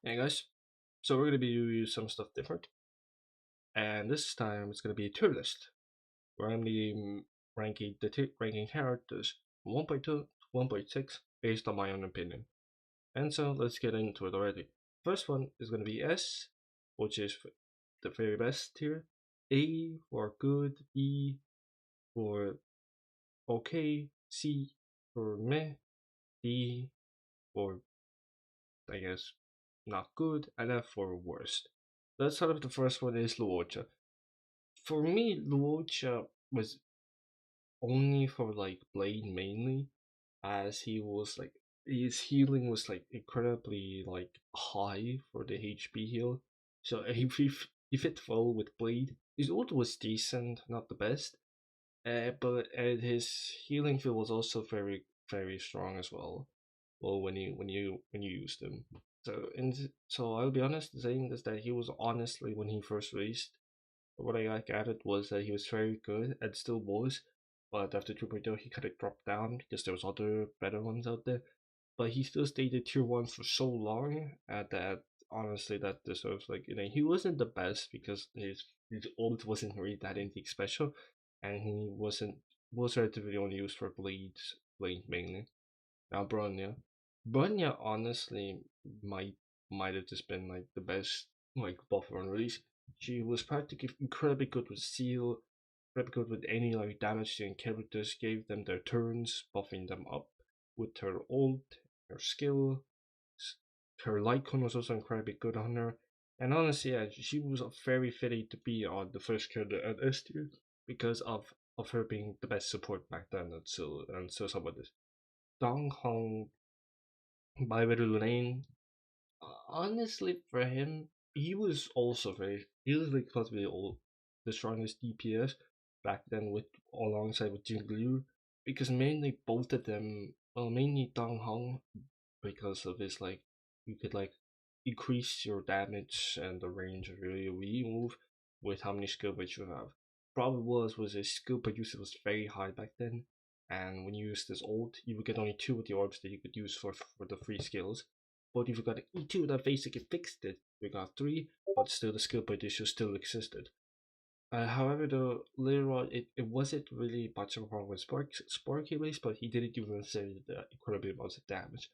Hey guys, so we're gonna be doing some stuff different, and this time it's gonna be a tier list where I'm gonna be ranking characters from 1.2 to 1.6 based on my own opinion. And so let's get into it already. First one is gonna be S, which is the very best tier. A for good, B for okay, C for meh, D for I guess not good, and F for worst. Let's start with the first one is Luocha. For me, Luocha was only for like Blade mainly, as he was like his healing was like incredibly like high for the HP heal. So he fit well with Blade. His ult was decent, not the best, but his healing field was also very strong as well. Well, when you used him. So I'll be honest, saying this that he was honestly when he first released what I like at it was that he was very good and still was, but after 2.0 he kind of dropped down because there was other better ones out there. But he still stayed at tier one for so long that honestly that deserves like he wasn't the best because his ult wasn't really that anything special, and he was relatively only used for blade mainly. Now Bronya honestly might might have just been like the best like buffer on release. She was practically incredibly good with seal, incredibly good with any like damage dealing characters, gave them their turns, buffing them up with her ult, her skill. Her Lycon was also incredibly good on her. And honestly, yeah, she was very fitting to be on the first character at S tier because of her being the best support back then and so some of this. Dong Hong by Lane. Honestly, for him, he was like possibly the strongest DPS back then with alongside with Jing Liu because mainly both of them, well, mainly Dong Hong because of his like you could like increase your damage and the range of your AoE move with how many skill points you have. Problem was his skill per user was very high back then, and when you used this ult, you would get only two of the orbs that you could use for the free skills. But if you got E2 that basically fixed it, you got three, but still the skill point issue still existed. However, though later on, it wasn't really much of a problem with Sparky base, but he didn't do necessarily the incredible amounts of damage.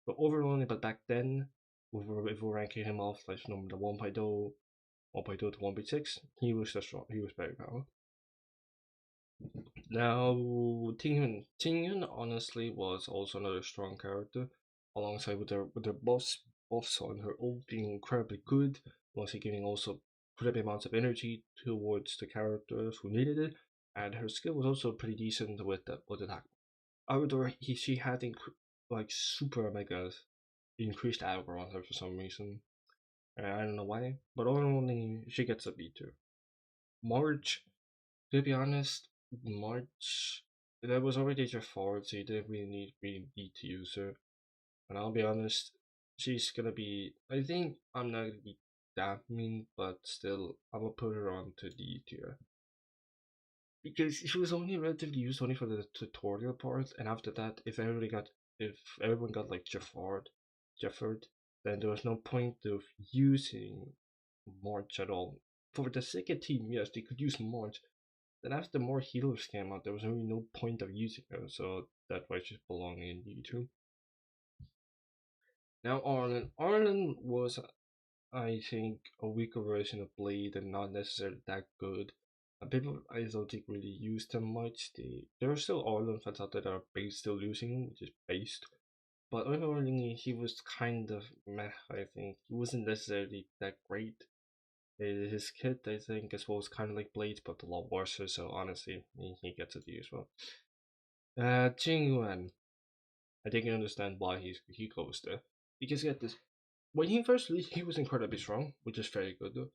But overall, but back then, if we're ranking him off like from the 1.0, 1.0 to 1.6, he was just strong. He was very powerful. Now, Tingyun honestly was also another strong character, alongside with her buffs on her ult being incredibly good, also giving also incredible amounts of energy towards the characters who needed it, and her skill was also pretty decent with attack. However, she had like super mega increased aggro on her for some reason. I don't know why, but only she gets a B tier. March, to be honest, March that was already your forward, so you didn't really need to use her. And I'll be honest, she's gonna be. I think I'm not gonna be that mean, but still, I'm gonna put her on to D tier because she was only relatively used only for the tutorial part, and after that, if everyone got like Jefford, then there was no point of using March at all. For the second team, yes, they could use March. Then after more healers came out, there was really no point of using her, so that's why she's belonging in D2. Now Arlen was, I think, a weaker version of Blade and not necessarily that good. People I don't think really used him much. There are still Arlen fans out there that are still using him, which is based. But overall, he was kind of meh. I think he wasn't necessarily that great. His kit, I think, as well was kind of like Blade, but a lot worse. So honestly, he gets a D as well. Jing Yuan. I think you understand why he goes there. Because get this, when he first released, he was incredibly strong, which is very good though.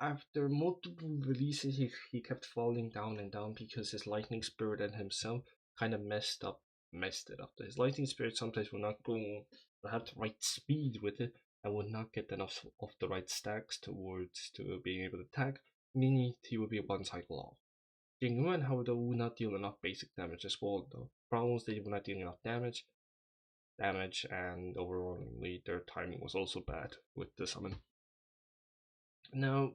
After multiple releases, he kept falling down and down because his lightning spirit and himself kind of messed it up. His lightning spirit sometimes would not go, would have the right speed with it, and would not get enough of the right stacks towards to being able to attack, meaning he would be one cycle off. Jing however, would not deal enough basic damage as well, though. Problems that he would not deal enough damage. damage, and overall their timing was also bad with the summon. Now,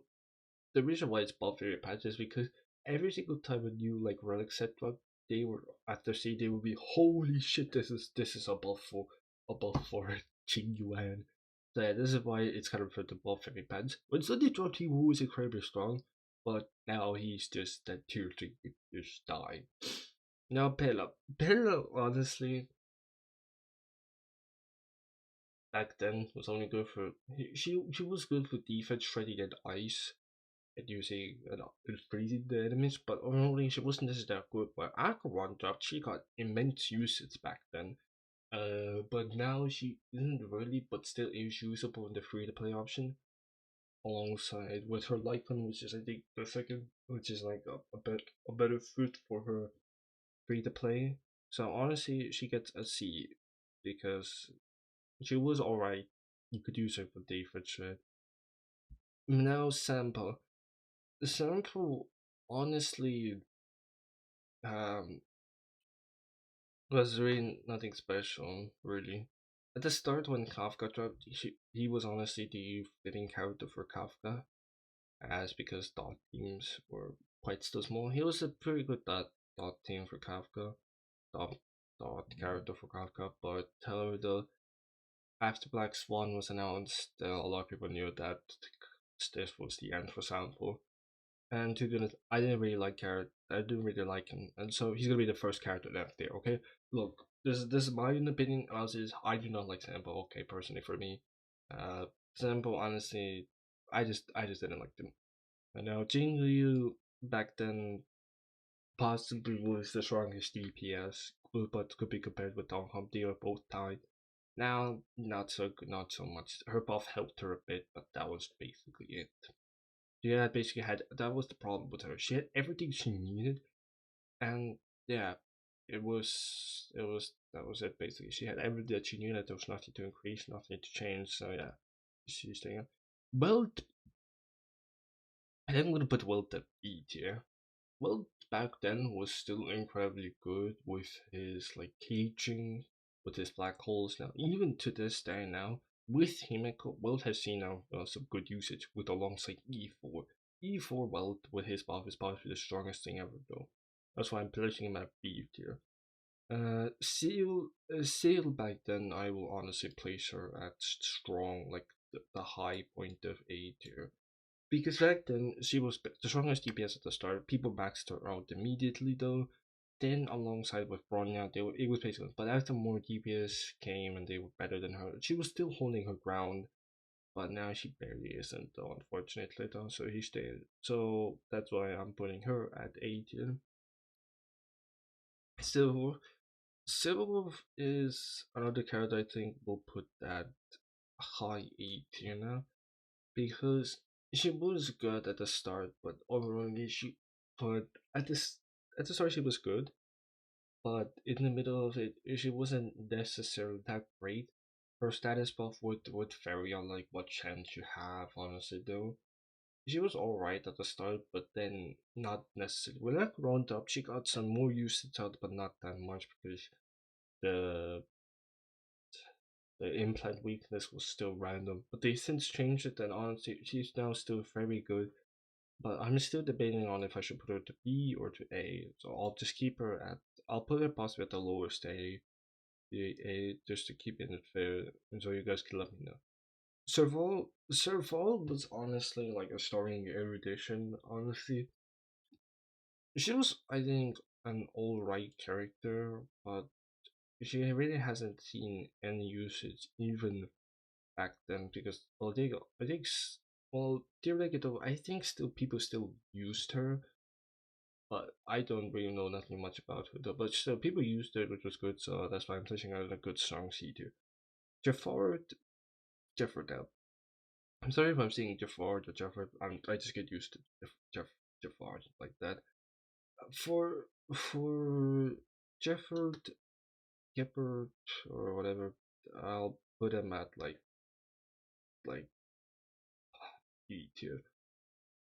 the reason why it's buffed very bad is because every single time a new like relic set drop, they were after say they will be holy shit, this is a buff for Qing Yuan. So yeah, this is why it's kind of for the buff very bad. When Sunday dropped, he was incredibly strong, but now he's just that tier 3 just die. Now Pela honestly back then was only good for she was good for defense, shredding and ice and using and freezing the enemies, but overall she wasn't necessarily that good. But after one dropped, she got immense usage back then. But now she isn't really, but still is usable in the free to play option alongside with her Lycon, which is I think the second, which is like a better fit for her free to play. So honestly, she gets a C because she was alright. You could use her for defense. Right? Now sample. The sample honestly um was really nothing special, really. At the start when Kafka dropped, he was honestly the fitting character for Kafka, as because dot teams were quite still small. He was a pretty good dot team for Kafka, dot dot character for Kafka, but however after Black Swan was announced, a lot of people knew that this was the end for Sample. And to be honest, I didn't really like character. I didn't really like him, and so he's gonna be the first character left there. Okay, look, this is my own opinion. As is, I do not like Sample. Okay, personally for me, Sample honestly, I just didn't like them. And now Jing Liu back then possibly was the strongest DPS, but could be compared with Dong Hom. They are both tied. Now, not so good, not so much. Her buff helped her a bit, but that was basically it. Yeah, basically had that was the problem with her. She had everything she needed, and yeah, it was that was it basically. She had everything that she needed. There was nothing to increase, nothing to change. So yeah, she's staying. Well, I think I'm gonna put Wilt at B tier. Wilt back then was still incredibly good with his like caging, with his black holes. Now, even to this day now, with Himeko, Wilt has seen now some good usage with alongside E4. E4 Wilt with his buff is probably the strongest thing ever though. That's why I'm placing him at B tier. Seal back then, I will honestly place her at strong, like the high point of A tier. Because back then, she was the strongest DPS at the start. People maxed her out immediately though. Then, alongside with Bronya, it was basically. But after more DPS came and they were better than her, she was still holding her ground. But now she barely isn't, though, unfortunately, though. So he stayed. So that's why I'm putting her at 18. So, Silver is another character I think will put that high 18 now because she was good at the start, but overall but at this at the start she was good, but in the middle of it she wasn't necessarily that great. Her status buff would vary on like what chance you have. Honestly, though, she was alright at the start, but then not necessarily. When I grown up, she got some more usage out, but not that much because the the implant weakness was still random. But they since changed it, and honestly, she's now still very good. But I'm still debating on if I should put her to B or to A. So I'll just keep her at. I'll put her possibly at the lowest A, just to keep it fair, and so you guys can let me know. Serval was honestly like a starting erudition. Honestly, she was I think an alright character, but she really hasn't seen any usage even back then because well I think well theoretically I think still people still used her, but I don't really know nothing much about her though. But still, people used it, which was good, so that's why I'm placing her in a good strong C tier. Jafar, Jefford now. I'm sorry if I'm saying Jafar or Jefford. I just get used to Jafar like that. For Jefford, Geppert or whatever, I'll put him at like E tier.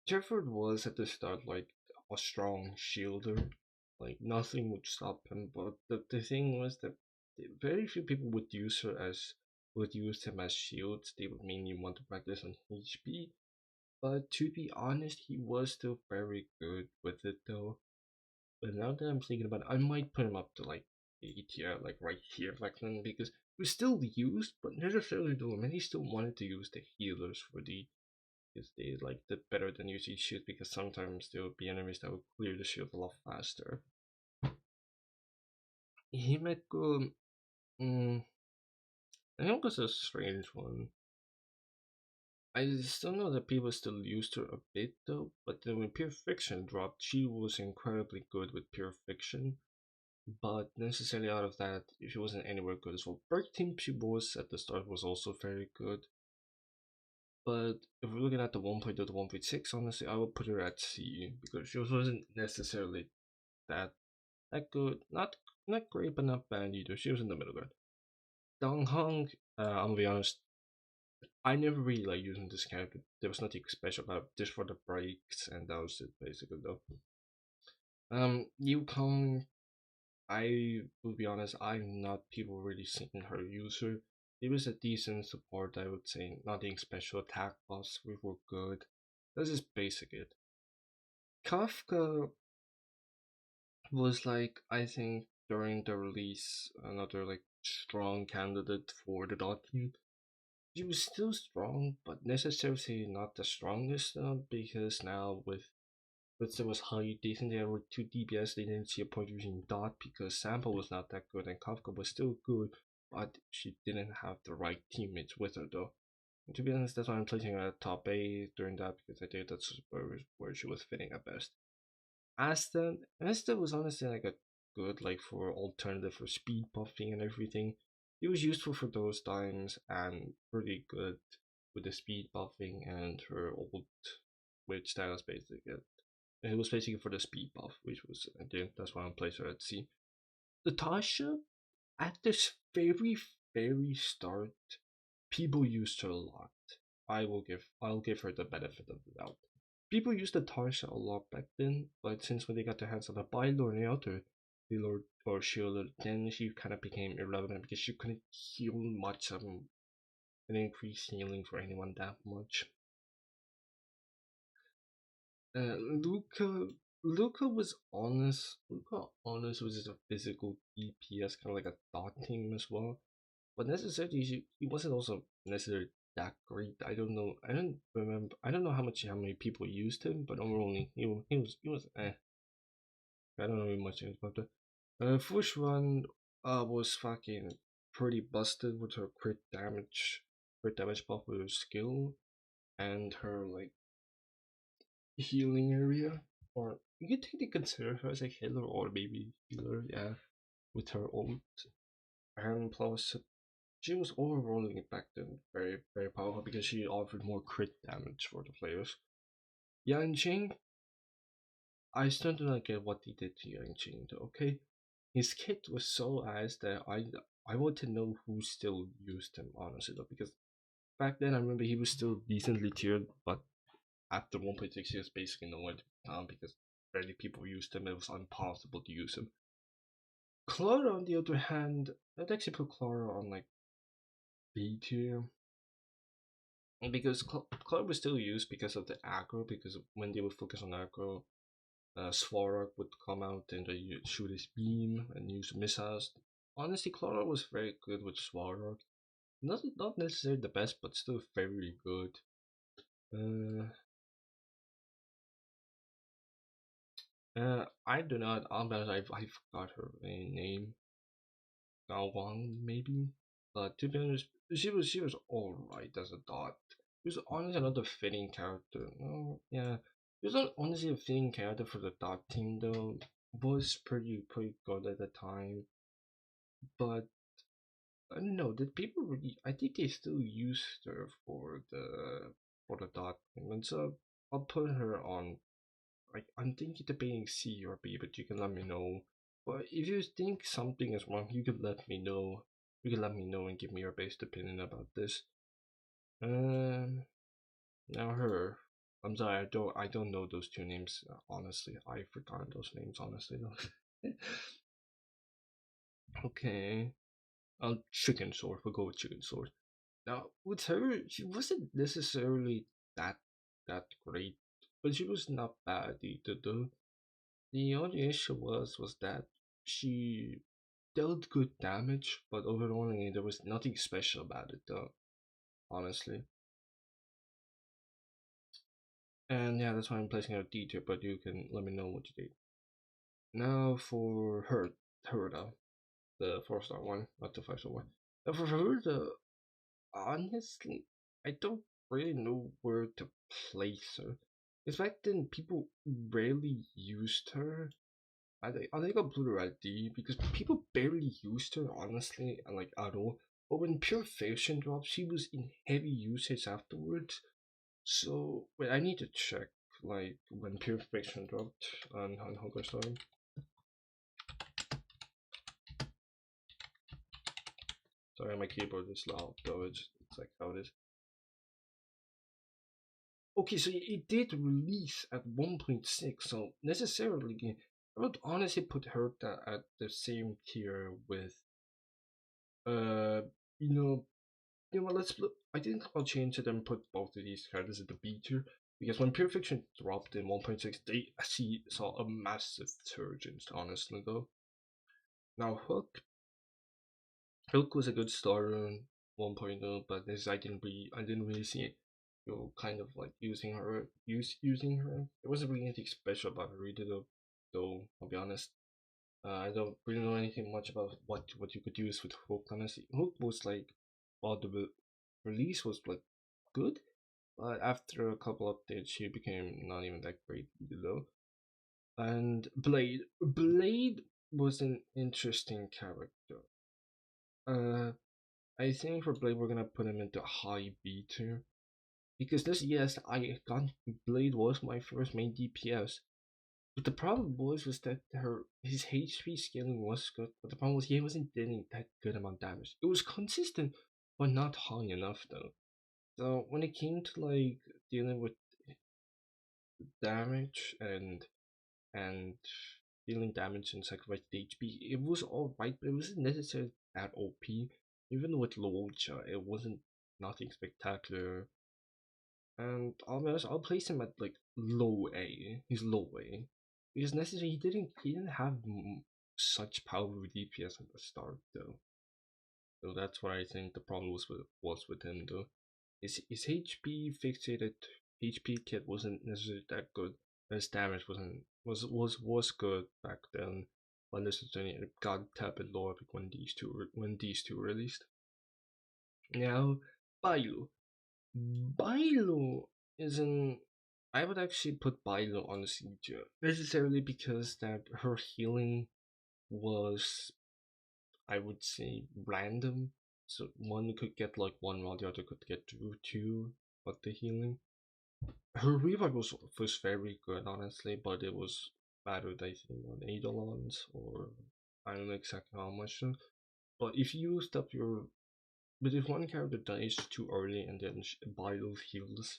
Jefford was at the start like a strong shielder, like nothing would stop him. But the thing was that very few people would use him as shields. They would mainly want to practice on HP. But to be honest, he was still very good with it though. But now that I'm thinking about it, I might put him up to like A tier, like right here, like then, because he was still used, but necessarily though, many still wanted to use the healers for the because they liked it better than using shield because sometimes there would be enemies that would clear the shield a lot faster. Himeko, mm, I think it was a strange one. I still know that people still used her a bit though, but then when Pure Fiction dropped, she was incredibly good with Pure Fiction. But necessarily out of that, she wasn't anywhere good as well. Berg Team she was at the start was also very good. But if we're looking at the 1.0 to 1.6, honestly, I would put her at C because she wasn't necessarily that good. Not great, but not bad either. She was in the middle ground. Dong Hong, I'm gonna be honest, I never really like using this character. There was nothing special about it, just for the breaks, and that was it basically though. Yukong, I will be honest, I'm not people really seeing her use her. It was a decent support, I would say. Nothing special. Attack buffs we were good. That's just basic it. Kafka was like I think during the release another like strong candidate for the dot team. He was still strong, but necessarily not the strongest because now with there was high decent there were two DPS they didn't see a point using dot because Sample was not that good and Kafka was still good, but she didn't have the right teammates with her though. And to be honest, that's why I'm placing her at top A during that because I think that's where she was fitting at best. Asta was honestly like a good like for alternative for speed buffing and everything. It was useful for those times and pretty good with the speed buffing and her ult, which that was basically it. And it was basically for the speed buff, which was I think that's why I'm placed her at C. Natasha, at this very start, people used her a lot. I'll give her the benefit of the doubt. People used the Tarsha a lot back then, but since when they got their hands on the Bylor and the other Lord or Shield, then she kind of became irrelevant because she couldn't heal much an increased healing for anyone that much. Luca was honest. Luca honest was just a physical DPS, kind of like a thought team as well. But necessarily, he wasn't also necessarily that great. I don't know. I don't remember. I don't know how many people used him, but overall, he was. I don't know much about that. First one was fucking pretty busted with her crit damage buff with her skill and her like healing area. Or you could technically consider her as a healer or maybe healer, yeah, with her ult. And plus, she was overall back then very powerful because she offered more crit damage for the players. Yang Jing, I still do not get what he did to Yang Jing though, okay? His kit was so ass that I want to know who still used him, honestly though, because back then I remember he was still decently tiered, but after 1.6 years basically no one down because barely people used him, it was impossible to use him. Clara on the other hand, I'd actually put Clara on like B tier. Because Clara was still used because of the aggro, because when they would focus on aggro, Svarog would come out and shoot his beam and use missiles. Honestly, Clara was very good with Svarog. Not necessarily the best, but still very good. Uh, I do not. I'll bet I forgot her name. Gao Wang maybe. But to be honest, she was alright as a dot. She was honestly another fitting character. No, yeah, she was not honestly a fitting character for the dot team though. Was pretty good at the time, but I don't know. Did people really? I think they still used her for the dot team, and so I'll put her on. Like I'm thinking debating C or B, but you can let me know. But if you think something is wrong, you can let me know. You can let me know and give me your based opinion about this. Um, now her. I'm sorry, I don't know those two names. Honestly, I forgot those names. Honestly, though. Okay. Chicken sword. We'll go with chicken sword. Now with her, she wasn't necessarily that that great, but she was not bad either. Though the only issue was that she dealt good damage, but overall there was nothing special about it. Though honestly, and yeah, that's why I'm placing her D tier. But you can let me know what you think. Now for her, Herda, the 4-star one, not the 5-star one. Now for Herda, honestly, I don't really know where to place her. Because back then, people rarely used her. I think I'll put her at D because people barely used her, honestly, and like at all. But when Pure Fiction dropped, she was in heavy usage afterwards. So, wait, I need to check, like, when Pure Fiction dropped on Hunger Storm. Sorry, my keyboard is loud, though, it's like how it is. Okay, so it did release at 1.6, so necessarily, I would honestly put her at the same tier with, uh, you know, what, let's look. I think I'll change it and put both of these characters at the B tier, because when Pure Fiction dropped in 1.6, they actually saw a massive surge, honestly, though. Now, Hook was a good starter in 1.0, but this I didn't really see it. Kind of like using her. There wasn't really anything special about her either, though. I'll be honest. I don't really know anything much about what you could use with Hook. Honestly, Hook was like, well, the release was like good, but after a couple updates, she became not even that great either, though. And Blade was an interesting character. Uh, I think for Blade, we're gonna put him into high B tier because this, yes, I got Blade was my first main DPS, but the problem was that his HP scaling was good, but the problem was he wasn't dealing that good amount of damage. It was consistent, but not high enough though. So when it came to like dealing with damage and dealing damage and sacrificing HP, it was alright, but it wasn't necessarily that OP. Even with Lolcha, it wasn't nothing spectacular. And I'll be honest, I'll place him at like low A. He's low A because necessarily he didn't have such power with DPS at the start though. So that's what I think the problem was with him though. His HP fixated HP kit wasn't necessarily that good. His damage was good back then, but necessarily it got a bit lower when these two released. Now, Bailu. Bailu is an I would actually put Bailu on the C tier necessarily because that her healing was, I would say, random. So one could get like one while the other could get two of the healing. Her revive was very good, honestly, but it was battered, I think, on Eidolons, or I don't know exactly how much. But if you used up but if one character dies too early and then Bile heals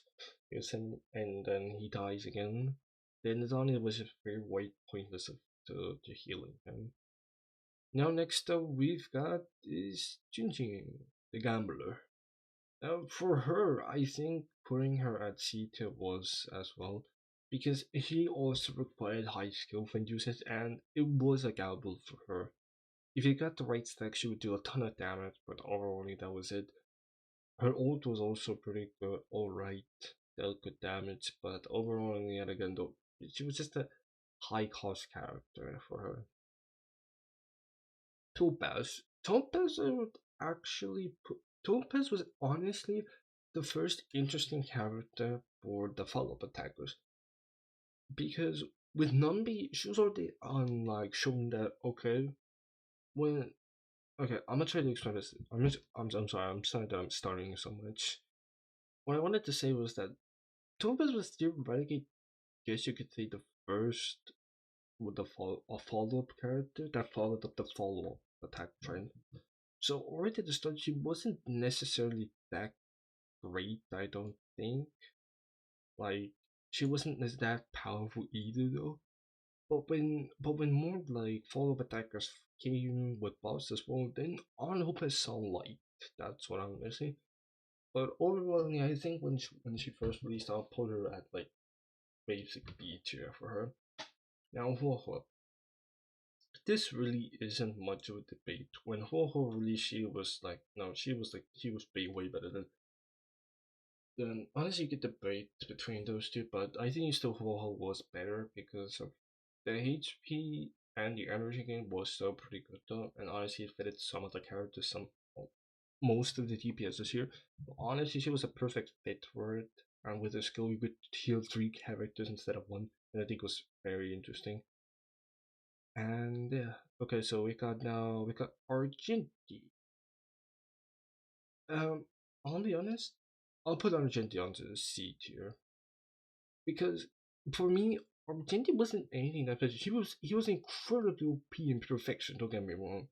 him and then he dies again, then it was just very white pointless to healing him. Now next up we've got is Jinjin, the gambler. Now for her, I think putting her at C tier was as well, because he also required high skill when usage and it was a gamble for her. If you got the right stack, she would do a ton of damage, but overall that was it. Her ult was also pretty good, alright, dealt good damage, but overall, yet again, though, she was just a high cost character for her. Topaz. Topaz, I would actually put. Topaz was honestly the first interesting character for the follow up attackers. Because with Numbi, she was already on, like, showing that, okay, when. Okay, I'm gonna try to explain this. I'm sorry, I'm sorry that I'm starting so much. What I wanted to say was that Topaz was theoretically, guess you could say, the first with a follow up character that followed up the follow up attack trend. So already at the start, she wasn't necessarily that great. I don't think. Like she wasn't as that powerful either, though. But when more like follow up attackers came with buffs as well, then on hope has some light. That's what I'm missing. But overwhelmingly, I think when she first released, I'll put her at like basic B tier for her. Now, Huohuo, this really isn't much of a debate. When Huohuo released, she was like, no, she was way better than honestly, you could debate between those two, but I think still Huohuo was better because of the HP and the energy game was still pretty good though, and honestly, it fitted some of the characters, most of the DPSs here. But honestly, she was a perfect fit for it, and with the skill, you could heal three characters instead of one, and I think was very interesting. And yeah, okay, so we got Argenti. Um, I'll be honest, I'll put Argenti onto the C tier because for me, Argenti wasn't anything that special. He was incredibly OP in perfection. Don't get me wrong,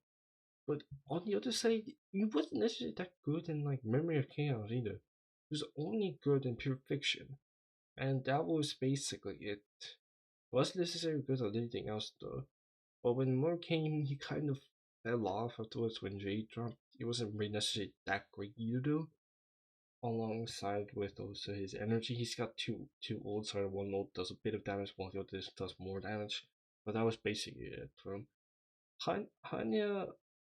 but on the other side, he wasn't necessarily that good in like Memory of Chaos either. He was only good in Pure Fiction, and that was basically it. Wasn't necessarily good at anything else though. But when Moore came, he kind of fell off afterwards when Jay dropped. He wasn't really necessarily that great either though. Alongside with also his energy, he's got two ults, so one ult does a bit of damage while the other does more damage. But that was basically it for him. Hanya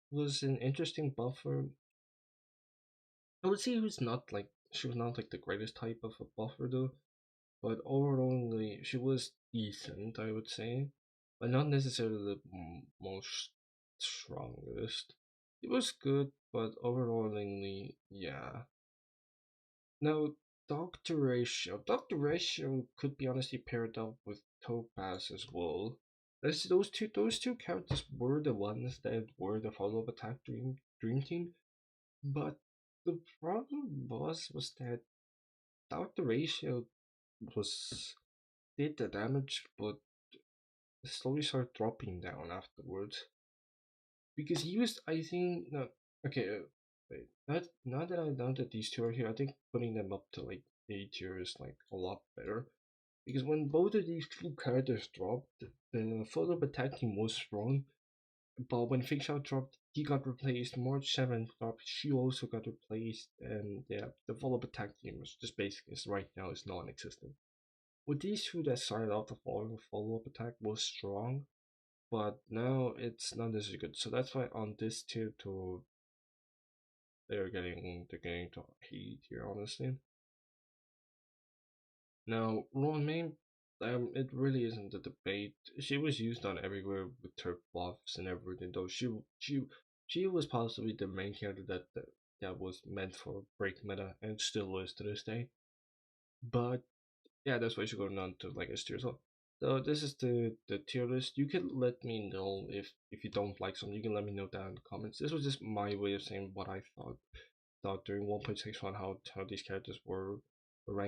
was an interesting buffer. I would say she was not like the greatest type of a buffer though, but overall she was decent, I would say, but not necessarily the most strongest. It was good, but overwhelmingly, yeah. Now, Doctor Ratio could be honestly paired up with Topaz as well. Those two characters were the ones that were the follow-up attack dream team, but the problem was that Doctor Ratio was did the damage, but slowly started dropping down afterwards because he was. I think no. Okay, wait. Now that I know that these two are here, I think putting them up to like A tier is like a lot better because when both of these two characters dropped, the follow-up attack team was strong, but when Fake Shot dropped, he got replaced. March 7th dropped, she also got replaced, and yeah, the follow-up attack team was just basically right now is non-existent. With these two that started off the following follow-up attack was strong, but now it's not as good. So that's why on this tier to they're getting to hate here honestly. Now Ron Main, it really isn't a debate. She was used on everywhere with her buffs and everything. Though she was possibly the main character that was meant for break meta and still is to this day. But yeah, that's why she's going on to like S tier as well. So this is the tier list. You can let me know if you don't like something. You can let me know down in the comments. This was just my way of saying what I thought during 1.61 how these characters were.